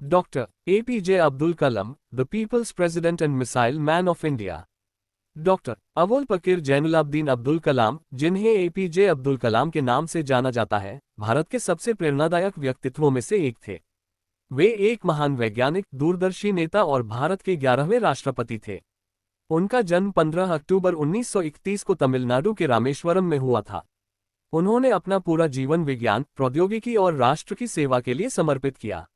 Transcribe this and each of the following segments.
Dr. APJ Abdul Kalam, the People's President and Missile Man of India. Doctor Avul Pakir Jainulabdeen Abdul Kalam, जिन्हें APJ Abdul Kalam के नाम से जाना जाता है, भारत के सबसे प्रेरणादायक व्यक्तित्वों में से एक थे। वे एक महान वैज्ञानिक, दूरदर्शी नेता और भारत के 11वें राष्ट्रपति थे। उनका जन्म 15 अक्टूबर 1931 को तमिलनाडु के रामेश्वरम में हुआ था। उन्होंने अपना पूरा जीवन विज्ञान, प्रौद्योगिकी और राष्ट्र की सेवा के लिए समर्पित किया।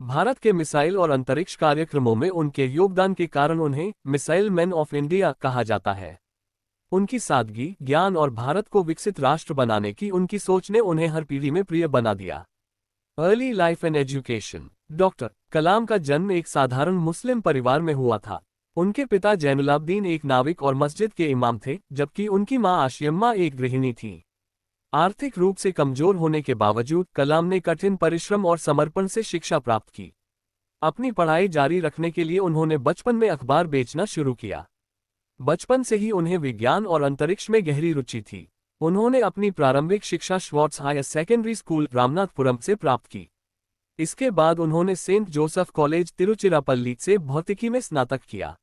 भारत के मिसाइल और अंतरिक्ष कार्यक्रमों में उनके योगदान के कारण उन्हें मिसाइल मैन ऑफ इंडिया कहा जाता है। उनकी सादगी, ज्ञान और भारत को विकसित राष्ट्र बनाने की उनकी सोच ने उन्हें हर पीढ़ी में प्रिय बना दिया। Early life and education. Doctor Kalam का जन्म एक साधारण मुस्लिम परिवार में हुआ था। उनके पिता जैनुलाब्दीन एक नाविक और मस्जिद के इमाम थे, जबकि उनकी मां आशियम्मा एक गृहिणी थी। आर्थिक रूप से कमजोर होने के बावजूद कलाम ने कठिन परिश्रम और समर्पण से शिक्षा प्राप्त की। अपनी पढ़ाई जारी रखने के लिए उन्होंने बचपन में अखबार बेचना शुरू किया। बचपन से ही उन्हें विज्ञान और अंतरिक्ष में गहरी रुचि थी। उन्होंने अपनी प्रारंभिक शिक्षा Schwartz Higher Secondary School, Ramanathapuram से प्राप्त की। इसके बाद उन्होंने सेंट जोसेफ कॉलेज, तिरुचिरापल्ली से भौतिकी में स्नातक किया।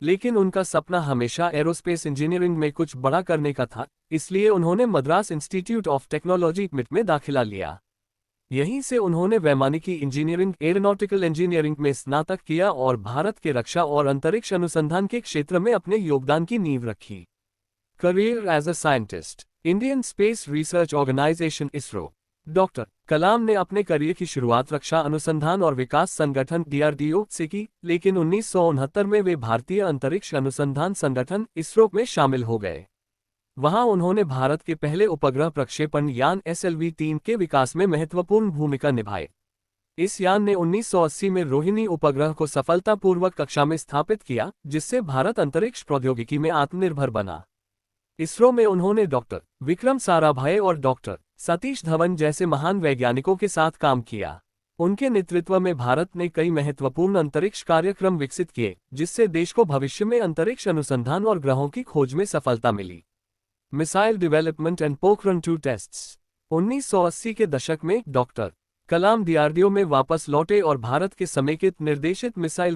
लेकिन उनका सपना हमेशा एरोस्पेस इंजीनियरिंग में कुछ बड़ा करने का था, इसलिए उन्होंने मद्रास इंस्टीट्यूट ऑफ टेक्नोलॉजी मिट में दाखिला लिया। यहीं से उन्होंने वैमानिकी इंजीनियरिंग, एरोनॉटिकल इंजीनियरिंग में स्नातक किया और भारत के रक्षा और अंतरिक्ष अनुसंधान के क्षेत्र में अपने योगदान की नींव रखी। Career as a scientist. Indian space research organisation ISRO. Doctor Kalam ने अपने करियर की शुरुआत रक्षा अनुसंधान और विकास संगठन DRDO से की, लेकिन 1969 में वे भारतीय अंतरिक्ष अनुसंधान संगठन इसरो में शामिल हो गए। वहां उन्होंने भारत के पहले उपग्रह प्रक्षेपण यान SLV-3 के विकास में महत्वपूर्ण भूमिका निभाई। इस यान ने 1980 में रोहिणी उपग्रह को सफलतापूर्वक कक्षा में स्थापित किया, जिससे भारत अंतरिक्ष प्रौद्योगिकी में आत्मनिर्भर बना। इसरो में उन्होंने डॉक्टर विक्रम साराभाई और डॉक्टर सतीश धवन जैसे महान वैज्ञानिकों के साथ काम किया। उनके नेतृत्व में भारत ने कई महत्वपूर्ण अंतरिक्ष कार्यक्रम विकसित किए, जिससे देश को भविष्य में अंतरिक्ष अनुसंधान और ग्रहों की खोज में सफलता मिली। Missile development and Pokhran 2 tests. 1980 के दशक में डॉक्टर कलाम DRDO में वापस लौटे और भारत के समेकित निर्देशित मिसाइल